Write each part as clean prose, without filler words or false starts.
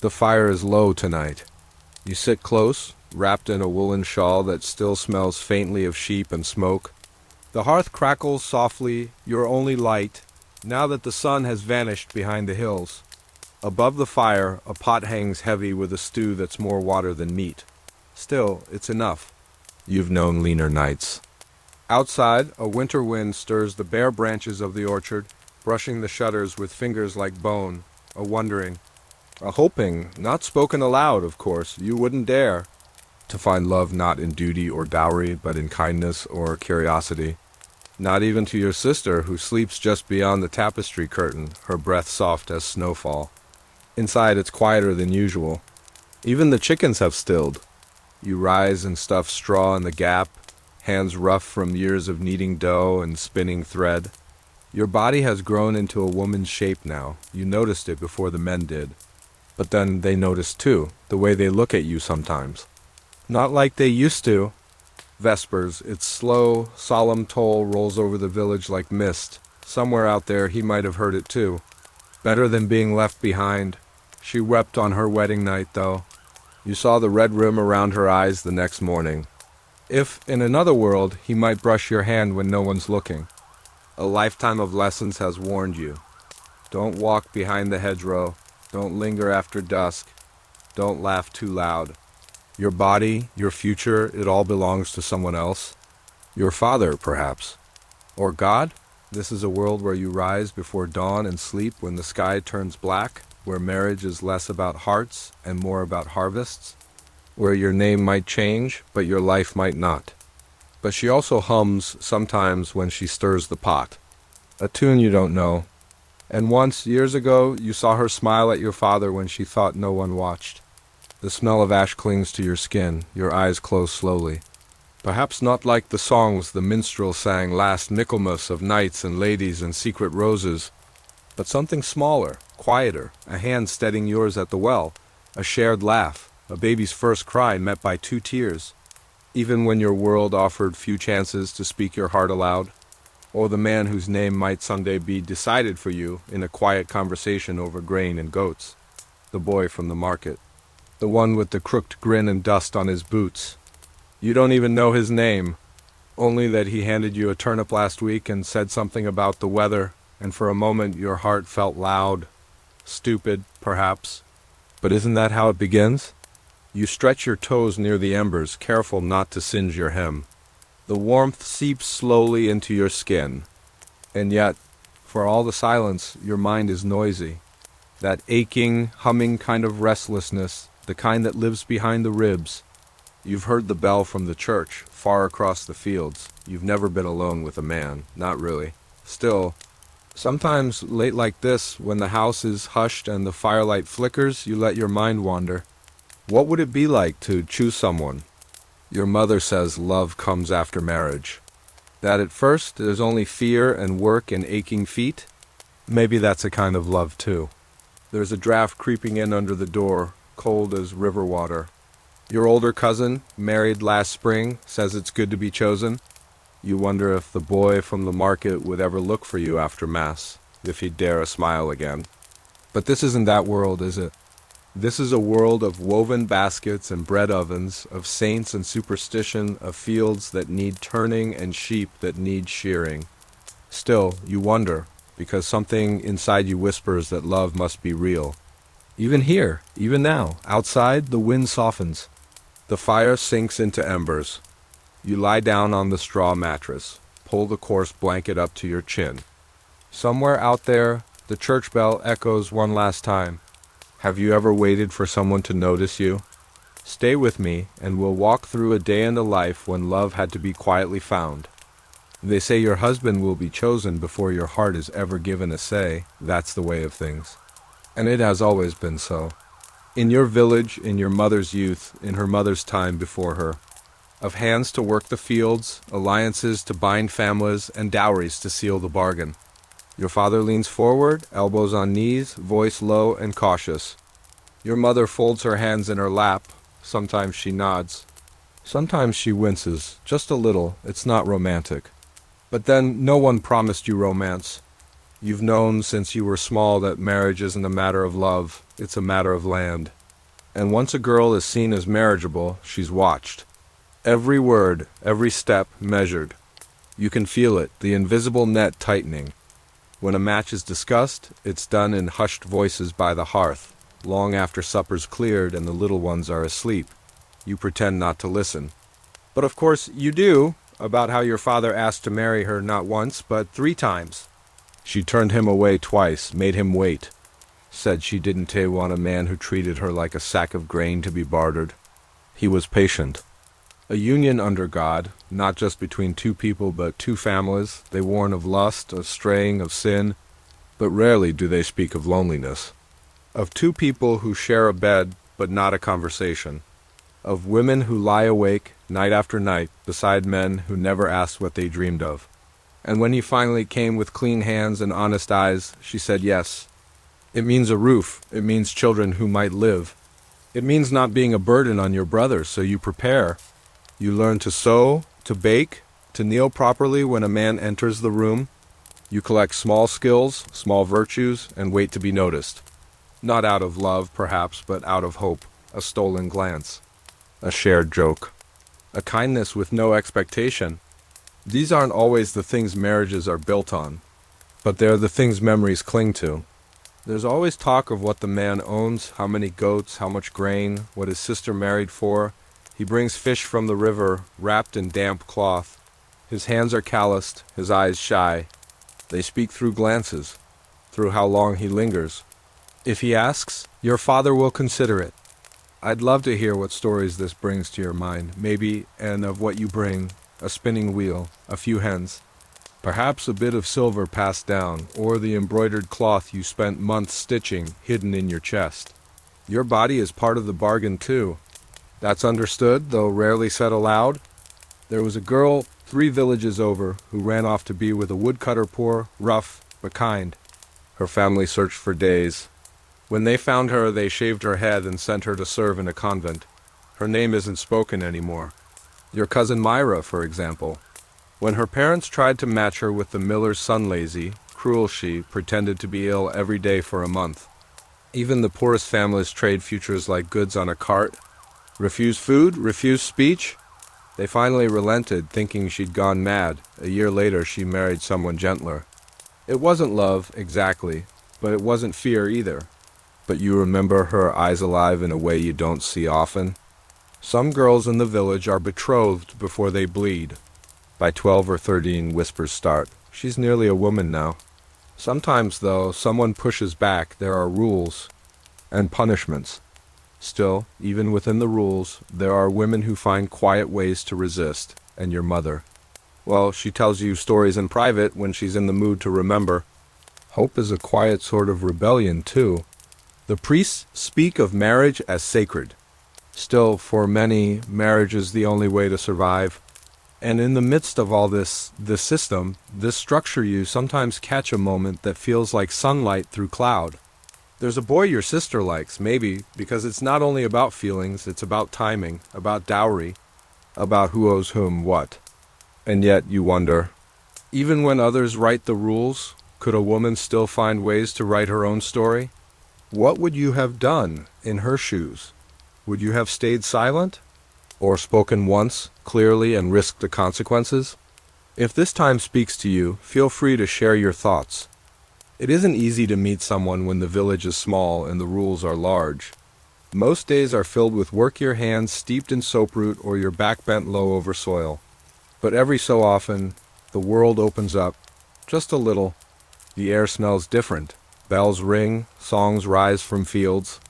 The fire is low tonight. You sit close, wrapped in a woolen shawl that still smells faintly of sheep and smoke. The hearth crackles softly, your only light, now that the sun has vanished behind the hills. Above the fire, a pot hangs heavy with a stew that's more water than meat. Still, it's enough. You've known leaner nights. Outside, a winter wind stirs the bare branches of the orchard, brushing the shutters with fingers like bone, a wondering, a hoping, not spoken aloud, of course, you wouldn't dare, to find love not in duty or dowry, but in kindness or curiosity. Not even to your sister, who sleeps just beyond the tapestry curtain, her breath soft as snowfall. Inside it's quieter than usual. Even the chickens have stilled. You rise and stuff straw in the gap, hands rough from years of kneading dough and spinning thread. Your body has grown into a woman's shape now. You noticed it before the men did. But then they noticed too, the way they look at you sometimes. Not like they used to. Vespers, its slow, solemn toll rolls over the village like mist. Somewhere out there he might have heard it too. Better than being left behind. She wept on her wedding night, though. You saw the red rim around her eyes the next morning. If, in another world, he might brush your hand when no one's looking. A lifetime of lessons has warned you. Don't walk behind the hedgerow. Don't linger after dusk. Don't laugh too loud. Your body, your future, it all belongs to someone else. Your father, perhaps. Or God? This is a world where you rise before dawn and sleep when the sky turns black, where marriage is less about hearts and more about harvests, where your name might change, but your life might not. But she also hums sometimes when she stirs the pot. A tune you don't know. And once, years ago, you saw her smile at your father when she thought no one watched. The smell of ash clings to your skin, your eyes close slowly. Perhaps not like the songs the minstrel sang last Michaelmas of knights and ladies and secret roses, but something smaller, quieter, a hand steadying yours at the well, a shared laugh, a baby's first cry met by 2 tears, even when your world offered few chances to speak your heart aloud, or the man whose name might someday be decided for you in a quiet conversation over grain and goats, the boy from the market, the one with the crooked grin and dust on his boots. You don't even know his name, only that he handed you a turnip last week and said something about the weather, and for a moment your heart felt loud, stupid, perhaps. But isn't that how it begins? You stretch your toes near the embers, careful not to singe your hem. The warmth seeps slowly into your skin. And yet, for all the silence, your mind is noisy. That aching, humming kind of restlessness, the kind that lives behind the ribs. You've heard the bell from the church, far across the fields. You've never been alone with a man, not really. Still, sometimes late like this, when the house is hushed and the firelight flickers, you let your mind wander. What would it be like to choose someone? Your mother says love comes after marriage. That at first there's only fear and work and aching feet? Maybe that's a kind of love too. There's a draft creeping in under the door, cold as river water. Your older cousin, married last spring, says it's good to be chosen. You wonder if the boy from the market would ever look for you after Mass, if he'd dare a smile again. But this isn't that world, is it? This is a world of woven baskets and bread ovens, of saints and superstition, of fields that need turning and sheep that need shearing. Still, you wonder, because something inside you whispers that love must be real. Even here, even now, outside, the wind softens. The fire sinks into embers. You lie down on the straw mattress, pull the coarse blanket up to your chin. Somewhere out there, the church bell echoes one last time. Have you ever waited for someone to notice you? Stay with me, and we'll walk through a day in the life when love had to be quietly found. They say your husband will be chosen before your heart is ever given a say. That's the way of things. And it has always been so. In your village, in your mother's youth, in her mother's time before her. Of hands to work the fields, alliances to bind families, and dowries to seal the bargain. Your father leans forward, elbows on knees, voice low and cautious. Your mother folds her hands in her lap. Sometimes she nods. Sometimes she winces, just a little. It's not romantic. But then no one promised you romance. You've known since you were small that marriage isn't a matter of love. it's a matter of land. And once a girl is seen as marriageable, she's watched. Every word, every step measured. You can feel it, the invisible net tightening. When a match is discussed, it's done in hushed voices by the hearth, long after supper's cleared and the little ones are asleep. You pretend not to listen. But of course you do, about how your father asked to marry her not once, but 3 times. She turned him away twice, made him wait. Said she didn't want a man who treated her like a sack of grain to be bartered. He was patient. A union under God, not just between 2 people but 2 families. They warn of lust, of straying, of sin, but rarely do they speak of loneliness. Of 2 people who share a bed but not a conversation. Of women who lie awake, night after night, beside men who never asked what they dreamed of. And when he finally came with clean hands and honest eyes, she said yes. It means a roof. It means children who might live. It means not being a burden on your brother, so you prepare. You learn to sew, to bake, to kneel properly when a man enters the room. You collect small skills, small virtues, and wait to be noticed. Not out of love, perhaps, but out of hope, a stolen glance. A shared joke. A kindness with no expectation. These aren't always the things marriages are built on, but they're the things memories cling to. There's always talk of what the man owns, how many goats, how much grain, what his sister married for. He brings fish from the river, wrapped in damp cloth. His hands are calloused, his eyes shy. They speak through glances, through how long he lingers. If he asks, your father will consider it. I'd love to hear what stories this brings to your mind, maybe, and of what you bring, a spinning wheel, a few hens, perhaps a bit of silver passed down, or the embroidered cloth you spent months stitching hidden in your chest. Your body is part of the bargain, too. That's understood, though rarely said aloud. There was a girl 3 villages over who ran off to be with a woodcutter, poor, rough, but kind. Her family searched for days. When they found her, they shaved her head and sent her to serve in a convent. Her name isn't spoken anymore. Your cousin Myra, for example. When her parents tried to match her with the miller's son Lazy, cruel she, pretended to be ill every day for a month. Even the poorest families trade futures like goods on a cart. Refuse food, refuse speech. They finally relented, thinking she'd gone mad. A year later, she married someone gentler. It wasn't love, exactly, but it wasn't fear either. But you remember her eyes alive in a way you don't see often? Some girls in the village are betrothed before they bleed. By 12 or 13, whispers start. She's nearly a woman now. Sometimes, though, someone pushes back. There are rules and punishments. Still, even within the rules, there are women who find quiet ways to resist. And your mother. Well, she tells you stories in private when she's in the mood to remember. Hope is a quiet sort of rebellion, too. The priests speak of marriage as sacred. Still, for many, marriage is the only way to survive. And in the midst of all this system, this structure, you sometimes catch a moment that feels like sunlight through cloud. There's a boy your sister likes, maybe, because it's not only about feelings, it's about timing, about dowry, about who owes whom what. And yet you wonder, even when others write the rules, could a woman still find ways to write her own story? What would you have done in her shoes? Would you have stayed silent? Or spoken once, clearly, and risked the consequences? If this time speaks to you, feel free to share your thoughts. It isn't easy to meet someone when the village is small and the rules are large. Most days are filled with work your hands steeped in soap root or your back bent low over soil. But every so often, the world opens up, just a little. The air smells different. Bells ring, songs rise from fields,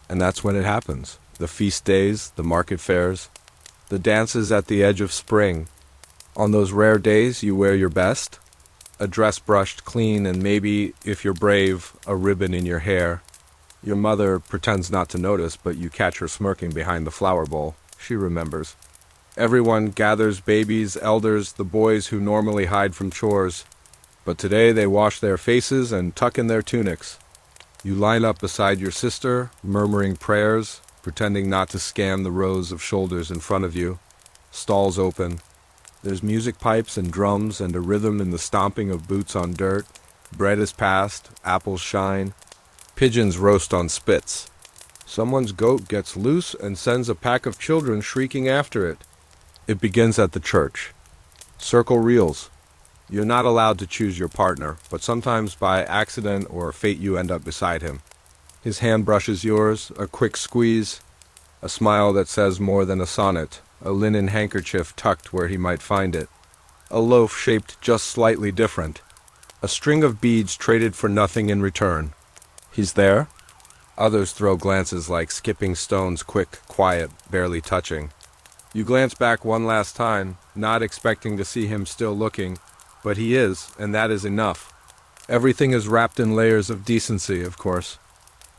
and that's when it happens. The feast days, the market fairs, the dances at the edge of spring. On those rare days, you wear your best, a dress brushed clean and maybe, if you're brave, a ribbon in your hair. Your mother pretends not to notice, but you catch her smirking behind the flower bowl. She remembers. Everyone gathers, babies, elders, the boys who normally hide from chores. But today they wash their faces and tuck in their tunics. You line up beside your sister, murmuring prayers, pretending not to scan the rows of shoulders in front of you. Stalls open. There's music pipes and drums and a rhythm in the stomping of boots on dirt. Bread is passed, apples shine. Pigeons roast on spits. Someone's goat gets loose and sends a pack of children shrieking after it. It begins at the church. Circle reels. You're not allowed to choose your partner, but sometimes by accident or fate you end up beside him. His hand brushes yours, a quick squeeze, a smile that says more than a sonnet, a linen handkerchief tucked where he might find it, a loaf shaped just slightly different, a string of beads traded for nothing in return. He's there. Others throw glances like skipping stones, quick, quiet, barely touching. You glance back one last time, not expecting to see him still looking, but he is, and that is enough. Everything is wrapped in layers of decency, of course.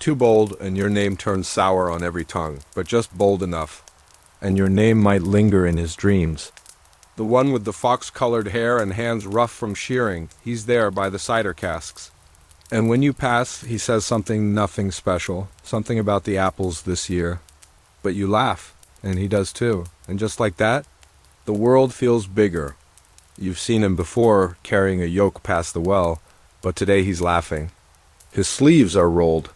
Too bold, and your name turns sour on every tongue, but just bold enough, and your name might linger in his dreams. The one with the fox-colored hair and hands rough from shearing, he's there by the cider casks. And when you pass, he says nothing special, something about the apples this year. But you laugh, and he does too, and just like that, the world feels bigger. You've seen him before carrying a yoke past the well, but today he's laughing. His sleeves are rolled,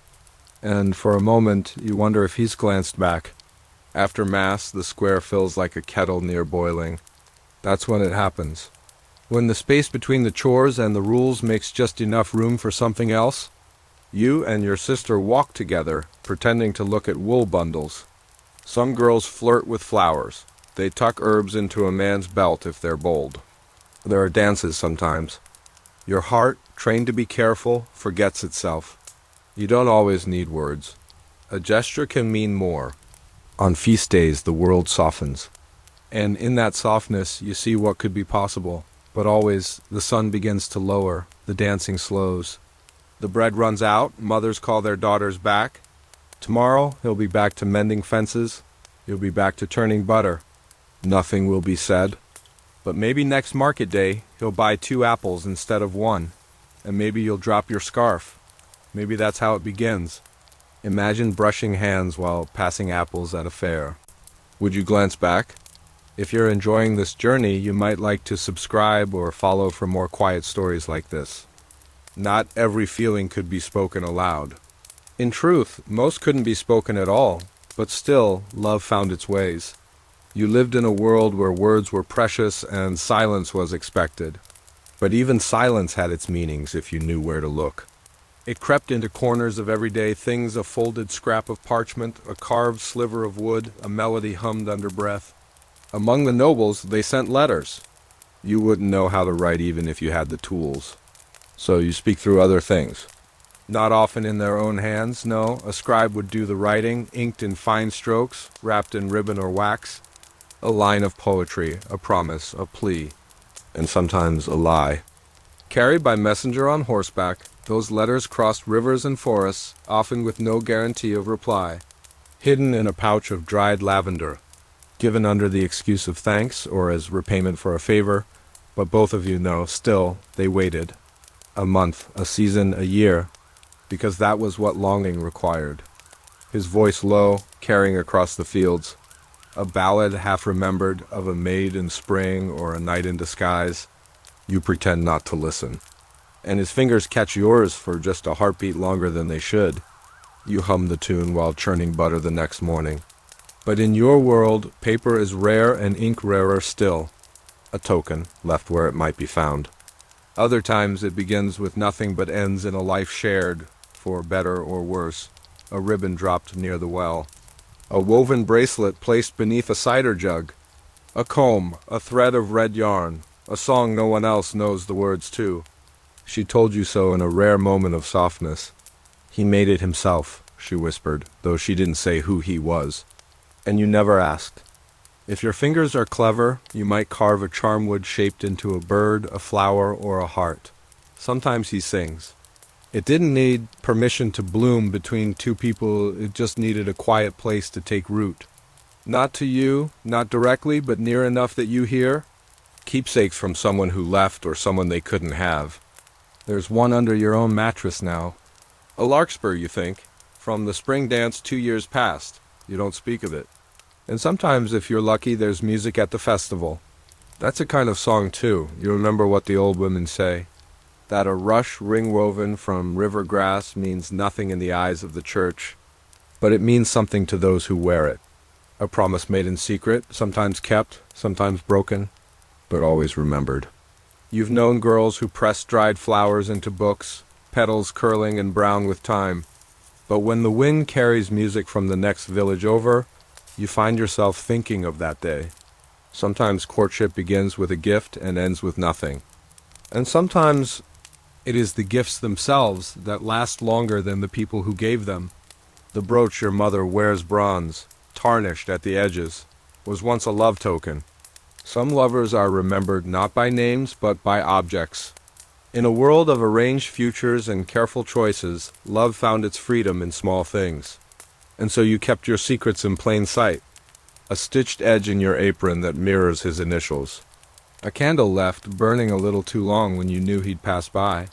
and for a moment you wonder if he's glanced back. After Mass, the square feels like a kettle near boiling. That's when it happens. When the space between the chores and the rules makes just enough room for something else, you and your sister walk together, pretending to look at wool bundles. Some girls flirt with flowers. They tuck herbs into a man's belt if they're bold. There are dances sometimes. Your heart, trained to be careful, forgets itself. You don't always need words. A gesture can mean more. On feast days, the world softens. And in that softness, you see what could be possible. But always, the sun begins to lower, the dancing slows. The bread runs out, mothers call their daughters back. Tomorrow, he'll be back to mending fences. You'll be back to turning butter. Nothing will be said. But maybe next market day, he'll buy 2 apples instead of 1. And maybe you'll drop your scarf. Maybe that's how it begins. Imagine brushing hands while passing apples at a fair. Would you glance back? If you're enjoying this journey, you might like to subscribe or follow for more quiet stories like this. Not every feeling could be spoken aloud. In truth, most couldn't be spoken at all, but still, love found its ways. You lived in a world where words were precious and silence was expected. But even silence had its meanings if you knew where to look. It crept into corners of everyday things, a folded scrap of parchment, a carved sliver of wood, a melody hummed under breath. Among the nobles, they sent letters. You wouldn't know how to write even if you had the tools. So you speak through other things. Not often in their own hands, no. A scribe would do the writing, inked in fine strokes, wrapped in ribbon or wax. A line of poetry, a promise, a plea, and sometimes a lie. Carried by messenger on horseback, those letters crossed rivers and forests, often with no guarantee of reply. Hidden in a pouch of dried lavender, given under the excuse of thanks or as repayment for a favor, but both of you know, still, they waited. A month, a season, a year, because that was what longing required. His voice low, carrying across the fields. A ballad half-remembered of a maid in spring or a night in disguise. You pretend not to listen. And his fingers catch yours for just a heartbeat longer than they should. You hum the tune while churning butter the next morning. But in your world, paper is rare and ink rarer still. A token, left where it might be found. Other times it begins with nothing but ends in a life shared, for better or worse. A ribbon dropped near the well. A woven bracelet placed beneath a cider jug. A comb, a thread of red yarn, a song no one else knows the words to. She told you so in a rare moment of softness. He made it himself, she whispered, though she didn't say who he was. And you never asked. If your fingers are clever, you might carve a charmwood shaped into a bird, a flower, or a heart. Sometimes he sings. It didn't need permission to bloom between two people, it just needed a quiet place to take root. Not to you, not directly, but near enough that you hear. Keepsakes from someone who left or someone they couldn't have. There's one under your own mattress now. A larkspur, you think, from the spring dance 2 years past. You don't speak of it. And sometimes, if you're lucky, there's music at the festival. That's a kind of song, too. You remember what the old women say. that a rush ring-woven from river grass means nothing in the eyes of the church, but it means something to those who wear it. A promise made in secret, sometimes kept, sometimes broken, but always remembered. You've known girls who pressed dried flowers into books, petals curling and brown with time. But when the wind carries music from the next village over, you find yourself thinking of that day. Sometimes courtship begins with a gift and ends with nothing. And sometimes it is the gifts themselves that last longer than the people who gave them. The brooch your mother wears bronze, tarnished at the edges, was once a love token. Some lovers are remembered not by names but by objects. In a world of arranged futures and careful choices, love found its freedom in small things. And so you kept your secrets in plain sight. A stitched edge in your apron that mirrors his initials. A candle left burning a little too long when you knew he'd pass by.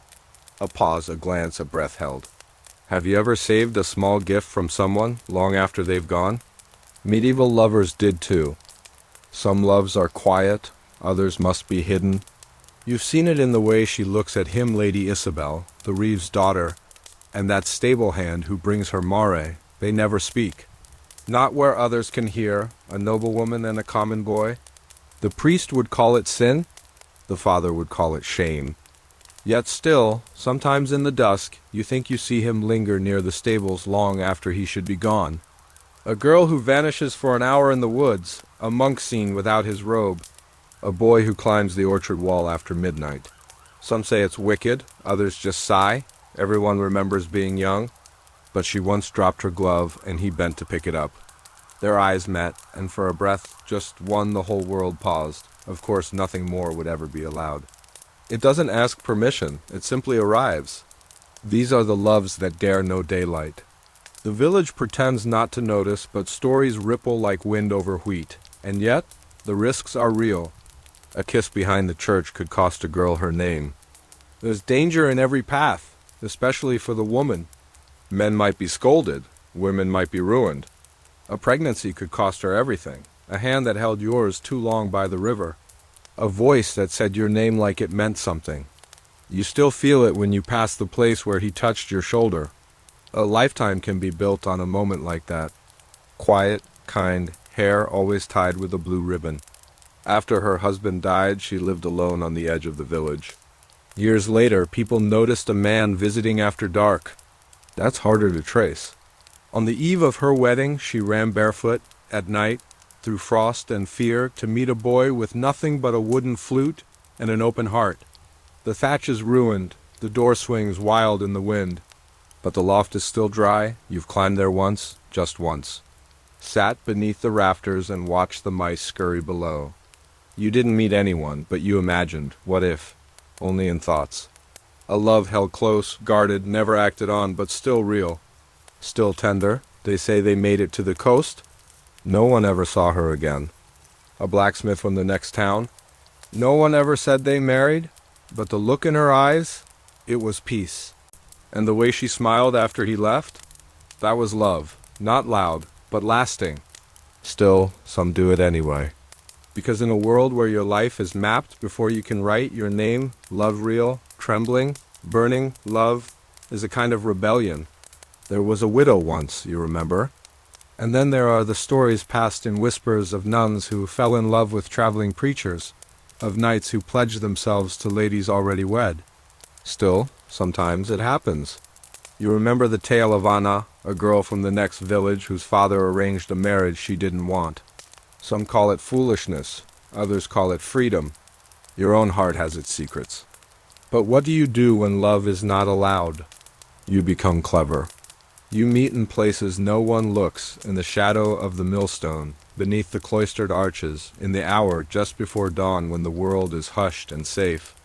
A pause, a glance, a breath held. Have you ever saved a small gift from someone long after they've gone? Medieval lovers did too. Some loves are quiet, others must be hidden. You've seen it in the way she looks at him, Lady Isabel, the Reeve's daughter, and that stable hand who brings her mare. They never speak. Not where others can hear, a noblewoman and a common boy. The priest would call it sin, the father would call it shame. Yet still, sometimes in the dusk, you think you see him linger near the stables long after he should be gone. A girl who vanishes for an hour in the woods, a monk seen without his robe, a boy who climbs the orchard wall after midnight. Some say it's wicked, others just sigh. Everyone remembers being young. But she once dropped her glove, and he bent to pick it up. Their eyes met, and for a breath, just one, the whole world paused. Of course, nothing more would ever be allowed. It doesn't ask permission, it simply arrives. These are the loves that dare no daylight. The village pretends not to notice, but stories ripple like wind over wheat. And yet, the risks are real. A kiss behind the church could cost a girl her name. There's danger in every path, especially for the woman. Men might be scolded, women might be ruined. A pregnancy could cost her everything, a hand that held yours too long by the river, a voice that said your name like it meant something. You still feel it when you pass the place where he touched your shoulder. A lifetime can be built on a moment like that. Quiet, kind, hair always tied with a blue ribbon. After her husband died, she lived alone on the edge of the village. Years later, people noticed a man visiting after dark. That's harder to trace. On the eve of her wedding, she ran barefoot, at night, through frost and fear, to meet a boy with nothing but a wooden flute and an open heart. The thatch is ruined, the door swings wild in the wind. But the loft is still dry, you've climbed there once, just once. Sat beneath the rafters and watched the mice scurry below. You didn't meet anyone, but you imagined, what if, only in thoughts. A love held close, guarded, never acted on, but still real. Still tender. They say they made it to the coast. No one ever saw her again. A blacksmith from the next town. No one ever said they married, but the look in her eyes, it was peace. And the way she smiled after he left, that was love. Not loud, but lasting. Still, some do it anyway. Because in a world where your life is mapped before you can write your name, love real, trembling, burning, love is a kind of rebellion. There was a widow once, you remember. And then there are the stories passed in whispers of nuns who fell in love with traveling preachers, of knights who pledged themselves to ladies already wed. Still, sometimes it happens. You remember the tale of Anna, a girl from the next village whose father arranged a marriage she didn't want. Some call it foolishness, others call it freedom. Your own heart has its secrets. But what do you do when love is not allowed? You become clever. You meet in places no one looks, in the shadow of the millstone, beneath the cloistered arches, in the hour just before dawn when the world is hushed and safe.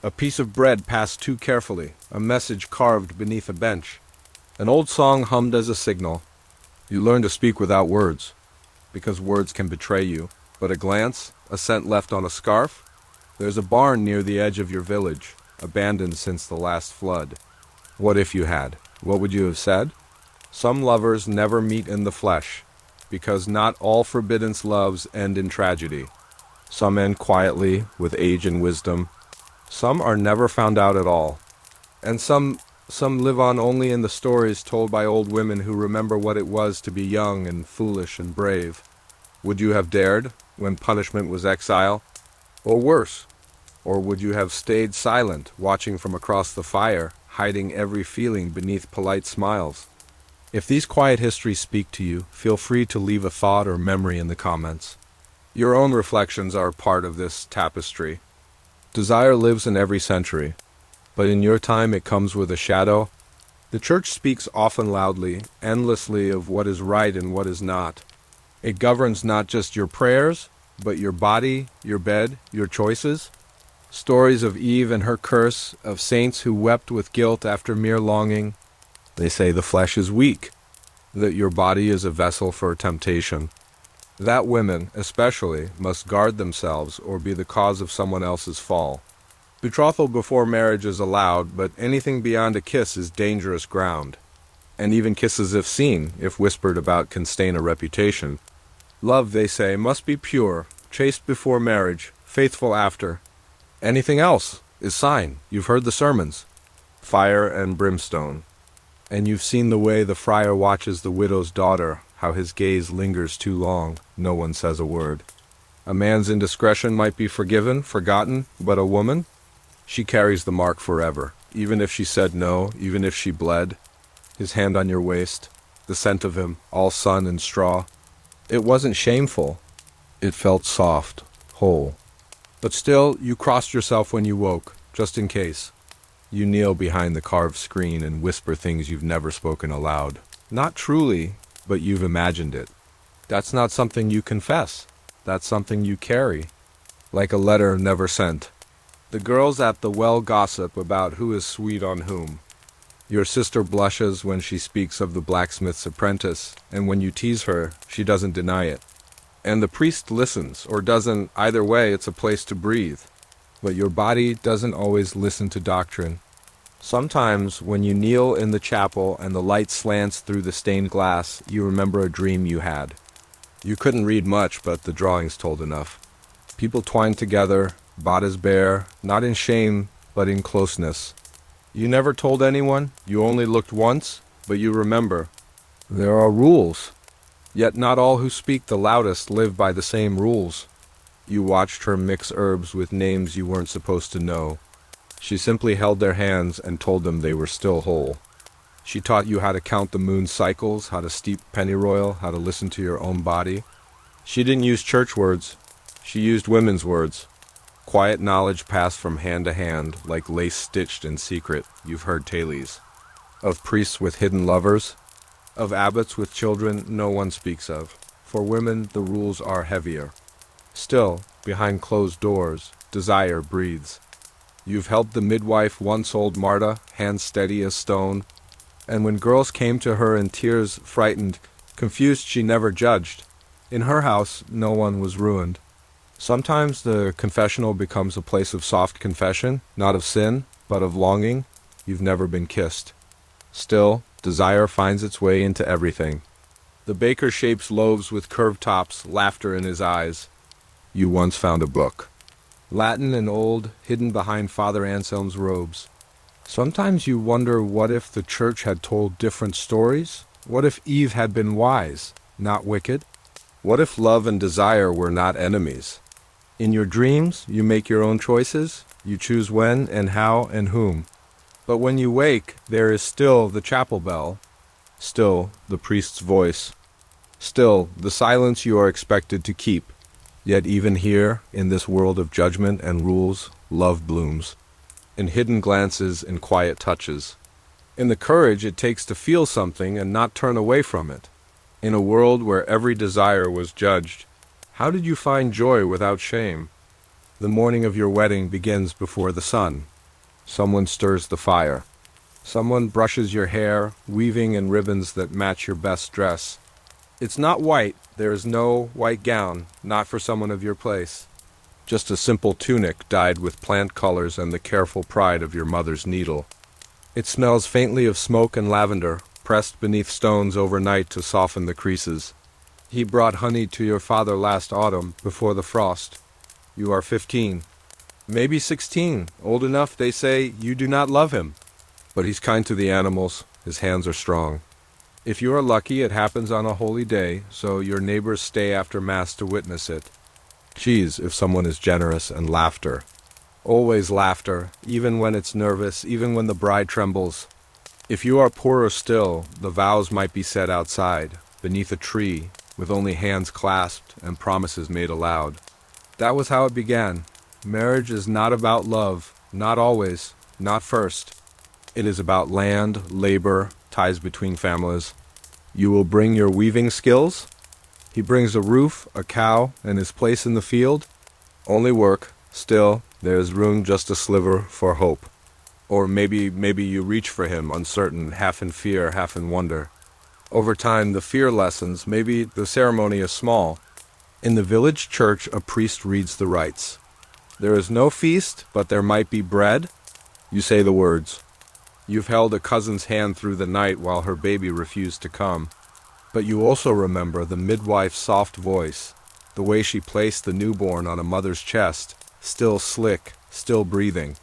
A piece of bread passed too carefully, a message carved beneath a bench. An old song hummed as a signal. You learn to speak without words, because words can betray you. But a glance, a scent left on a scarf. There's a barn near the edge of your village, abandoned since the last flood. What if you had? What would you have said? Some lovers never meet in the flesh, because not all forbidden loves end in tragedy. Some end quietly, with age and wisdom. Some are never found out at all, and some live on only in the stories told by old women who remember what it was to be young and foolish and brave. Would you have dared when punishment was exile? Or worse? Or would you have stayed silent, watching from across the fire, hiding every feeling beneath polite smiles? If these quiet histories speak to you, feel free to leave a thought or memory in the comments. Your own reflections are part of this tapestry. Desire lives in every century, but in your time it comes with a shadow. The church speaks often loudly, endlessly of what is right and what is not. It governs not just your prayers, but your body, your bed, your choices. Stories of Eve and her curse, of saints who wept with guilt after mere longing. They say the flesh is weak, that your body is a vessel for temptation. That women, especially, must guard themselves or be the cause of someone else's fall. Betrothal before marriage is allowed, but anything beyond a kiss is dangerous ground. And even kisses if seen, if whispered about, can stain a reputation. Love, they say, must be pure, chaste before marriage, faithful after. Anything else is sign. You've heard the sermons. Fire and brimstone. And you've seen the way the friar watches the widow's daughter, how his gaze lingers too long, no one says a word. A man's indiscretion might be forgiven, forgotten, but a woman? She carries the mark forever, even if she said no, even if she bled. His hand on your waist, the scent of him, all sun and straw. It wasn't shameful. It felt soft, whole. But still, you crossed yourself when you woke, just in case. You kneel behind the carved screen and whisper things you've never spoken aloud. Not truly, but you've imagined it. That's not something you confess. That's something you carry, like a letter never sent. The girls at the well gossip about who is sweet on whom. Your sister blushes when she speaks of the blacksmith's apprentice, and when you tease her, she doesn't deny it. And the priest listens, or doesn't. Either way, it's a place to breathe. But your body doesn't always listen to doctrine. Sometimes, when you kneel in the chapel and the light slants through the stained glass, you remember a dream you had. You couldn't read much, but the drawings told enough. People twined together, bodies bare, not in shame, but in closeness. You never told anyone, you only looked once, but you remember. There are rules. Yet not all who speak the loudest live by the same rules. You watched her mix herbs with names you weren't supposed to know. She simply held their hands and told them they were still whole. She taught you how to count the moon's cycles, how to steep pennyroyal, how to listen to your own body. She didn't use church words. She used women's words. Quiet knowledge passed from hand to hand, like lace stitched in secret. You've heard tales. Of priests with hidden lovers. Of abbots with children no one speaks of. For women, the rules are heavier. Still, behind closed doors, desire breathes. You've helped the midwife, once-old Marta, hands steady as stone. And when girls came to her in tears, frightened, confused, she never judged. In her house, no one was ruined. Sometimes the confessional becomes a place of soft confession, not of sin, but of longing. You've never been kissed. Still, desire finds its way into everything. The baker shapes loaves with curved tops, laughter in his eyes. You once found a book. Latin and old, hidden behind Father Anselm's robes. Sometimes you wonder, what if the church had told different stories? What if Eve had been wise, not wicked? What if love and desire were not enemies? In your dreams, you make your own choices. You choose when and how and whom. But when you wake, there is still the chapel bell, still the priest's voice, still the silence you are expected to keep. Yet even here, in this world of judgment and rules, love blooms. In hidden glances and quiet touches. In the courage it takes to feel something and not turn away from it. In a world where every desire was judged, how did you find joy without shame? The morning of your wedding begins before the sun. Someone stirs the fire. Someone brushes your hair, weaving in ribbons that match your best dress. It's not white. There is no white gown, not for someone of your place. Just a simple tunic dyed with plant colors and the careful pride of your mother's needle. It smells faintly of smoke and lavender, pressed beneath stones overnight to soften the creases. He brought honey to your father last autumn, before the frost. You are 15. Maybe 16, old enough they say you do not love him. But he's kind to the animals, his hands are strong. If you are lucky, it happens on a holy day, so your neighbors stay after Mass to witness it. Cheese, if someone is generous, and laughter. Always laughter, even when it's nervous, even when the bride trembles. If you are poorer still, the vows might be said outside, beneath a tree, with only hands clasped and promises made aloud. That was how it began. Marriage is not about love, not always, not first. It is about land, labor, ties between families. You will bring your weaving skills? He brings a roof, a cow, and his place in the field. Only work. Still, there is room just a sliver for hope. Or maybe you reach for him, uncertain, half in fear, half in wonder. Over time, the fear lessens. Maybe the ceremony is small. In the village church, a priest reads the rites. There is no feast, but there might be bread. You say the words. You've held a cousin's hand through the night while her baby refused to come. But you also remember the midwife's soft voice, the way she placed the newborn on a mother's chest, still slick, still breathing.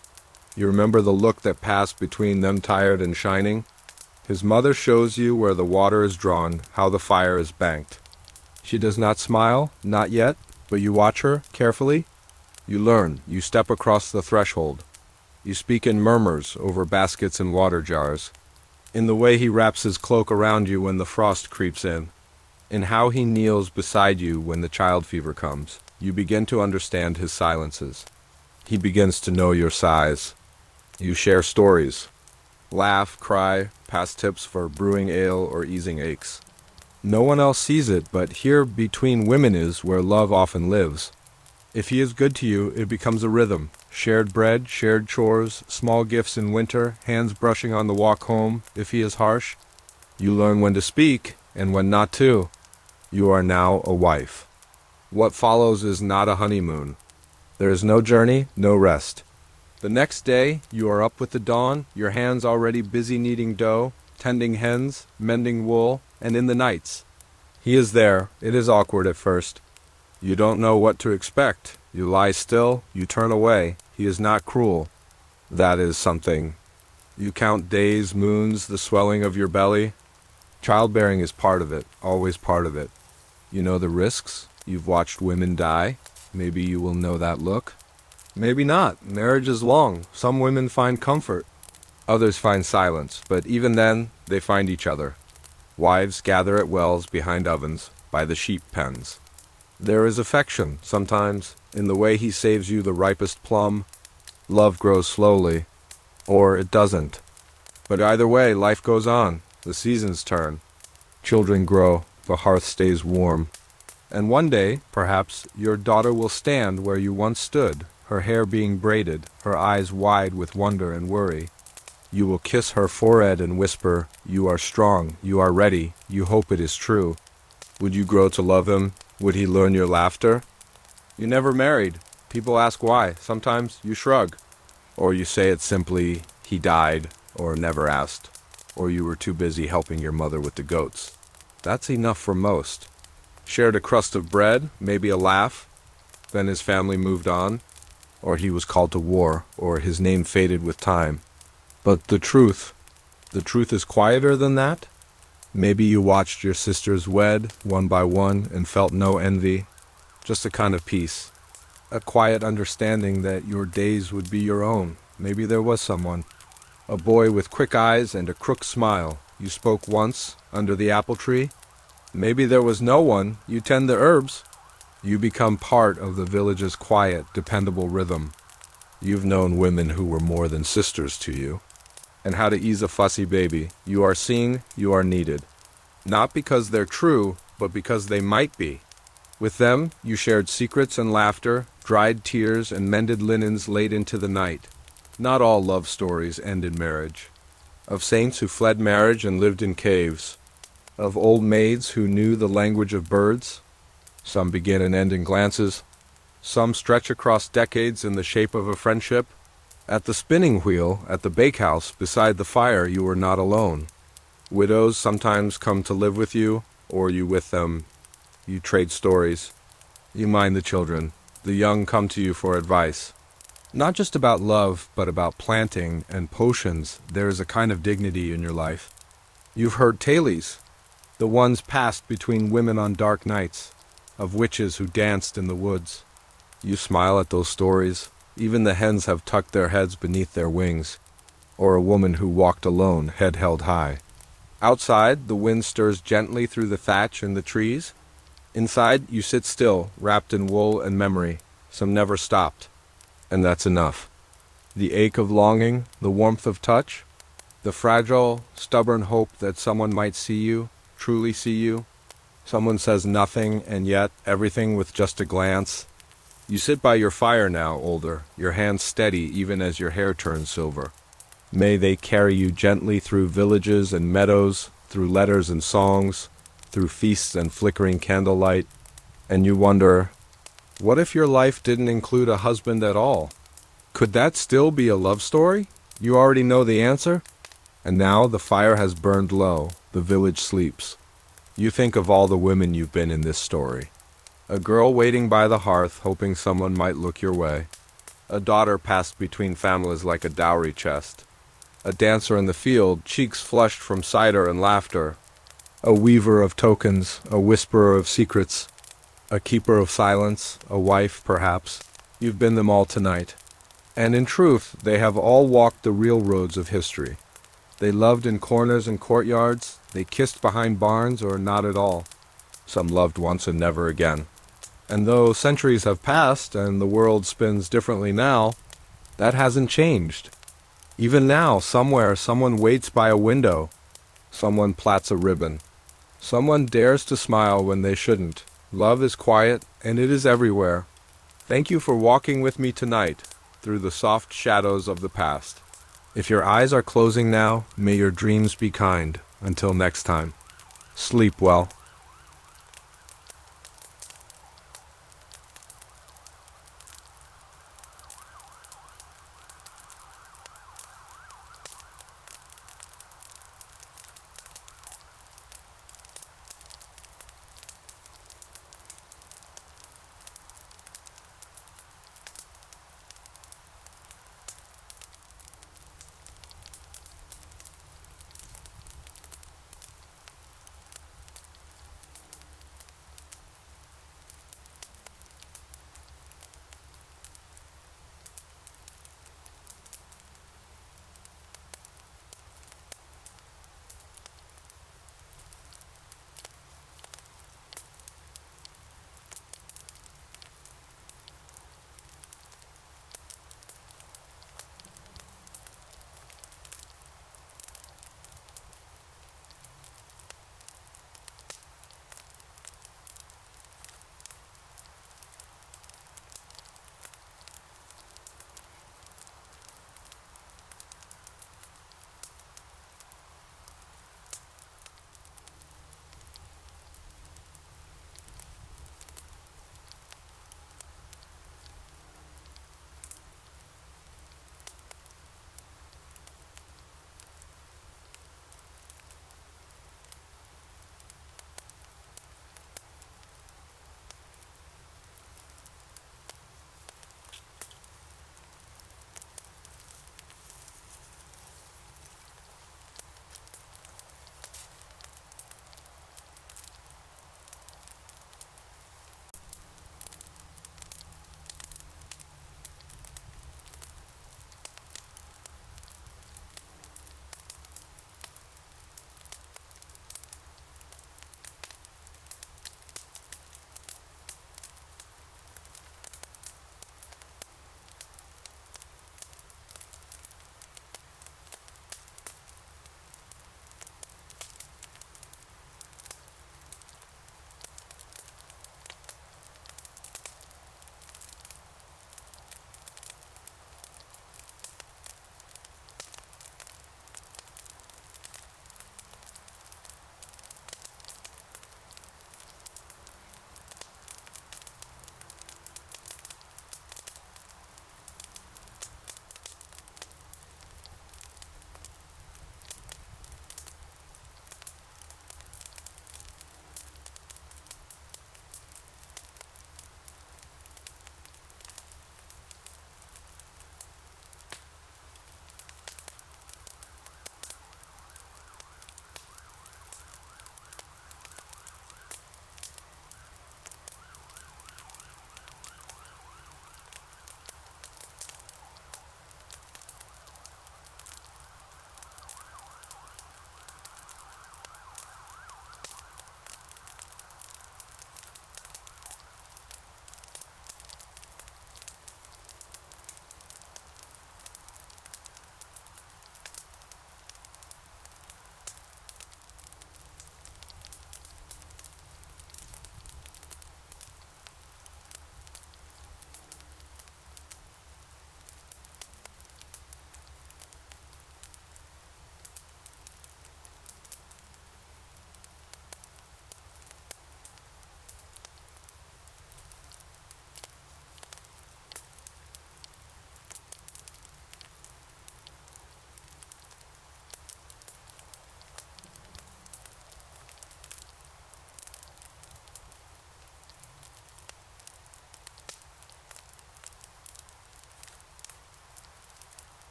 You remember the look that passed between them, tired and shining? His mother shows you where the water is drawn, how the fire is banked. She does not smile, not yet, but you watch her carefully. You learn, you step across the threshold. You speak in murmurs over baskets and water jars. In the way he wraps his cloak around you when the frost creeps in. In how he kneels beside you when the child fever comes. You begin to understand his silences. He begins to know your sighs. You share stories. Laugh, cry, pass tips for brewing ale or easing aches. No one else sees it, but here between women is where love often lives. If he is good to you, it becomes a rhythm. Shared bread, shared chores, small gifts in winter, hands brushing on the walk home. If he is harsh, you learn when to speak and when not to. You are now a wife. What follows is not a honeymoon. There is no journey, no rest. The next day, you are up with the dawn, your hands already busy kneading dough, tending hens, mending wool, and in the nights. He is there. It is awkward at first. You don't know what to expect. You lie still, you turn away. He is not cruel. That is something. You count days, moons, the swelling of your belly. Childbearing is part of it, always part of it. You know the risks. You've watched women die. Maybe you will know that look. Maybe not. Marriage is long. Some women find comfort. Others find silence, but even then, they find each other. Wives gather at wells behind ovens, by the sheep pens. There is affection, sometimes, in the way he saves you the ripest plum. Love grows slowly, or it doesn't. But either way, life goes on. The seasons turn. Children grow. The hearth stays warm. And one day, perhaps, your daughter will stand where you once stood, her hair being braided, her eyes wide with wonder and worry. You will kiss her forehead and whisper, "You are strong, you are ready, you hope it is true." Would you grow to love him? Would he learn your laughter? You never married. People ask why. Sometimes you shrug. Or you say it simply, he died, or never asked. Or you were too busy helping your mother with the goats. That's enough for most. Shared a crust of bread, maybe a laugh. Then his family moved on. Or he was called to war, or his name faded with time. But the truth is quieter than that? Maybe you watched your sisters wed, one by one, and felt no envy. Just a kind of peace. A quiet understanding that your days would be your own. Maybe there was someone. A boy with quick eyes and a crook smile. You spoke once, under the apple tree. Maybe there was no one. You tend the herbs. You become part of the village's quiet, dependable rhythm. You've known women who were more than sisters to you. And how to ease a fussy baby. You are seen, you are needed. Not because they're true, but because they might be. With them, you shared secrets and laughter, dried tears and mended linens late into the night. Not all love stories end in marriage. Of saints who fled marriage and lived in caves. Of old maids who knew the language of birds. Some begin and end in glances. Some stretch across decades in the shape of a friendship. At the spinning wheel, at the bakehouse, beside the fire, you are not alone. Widows sometimes come to live with you, or you with them. You trade stories. You mind the children. The young come to you for advice. Not just about love, but about planting and potions, there is a kind of dignity in your life. You've heard tales, the ones passed between women on dark nights, of witches who danced in the woods. You smile at those stories. Even the hens have tucked their heads beneath their wings. Or a woman who walked alone, head held high. Outside, the wind stirs gently through the thatch and the trees. Inside, you sit still, wrapped in wool and memory. Some never stopped. And that's enough. The ache of longing, the warmth of touch, the fragile, stubborn hope that someone might see you, truly see you. Someone says nothing, and yet everything with just a glance. You sit by your fire now, older, your hands steady even as your hair turns silver. May they carry you gently through villages and meadows, through letters and songs, through feasts and flickering candlelight. And you wonder, what if your life didn't include a husband at all? Could that still be a love story? You already know the answer? And now the fire has burned low, the village sleeps. You think of all the women you've been in this story. A girl waiting by the hearth, hoping someone might look your way. A daughter passed between families like a dowry chest. A dancer in the field, cheeks flushed from cider and laughter. A weaver of tokens, a whisperer of secrets. A keeper of silence, a wife, perhaps. You've been them all tonight. And in truth, they have all walked the real roads of history. They loved in corners and courtyards. They kissed behind barns or not at all. Some loved once and never again. And though centuries have passed and the world spins differently now, that hasn't changed. Even now, somewhere, someone waits by a window. Someone plats a ribbon. Someone dares to smile when they shouldn't. Love is quiet, and it is everywhere. Thank you for walking with me tonight through the soft shadows of the past. If your eyes are closing now, may your dreams be kind. Until next time, sleep well.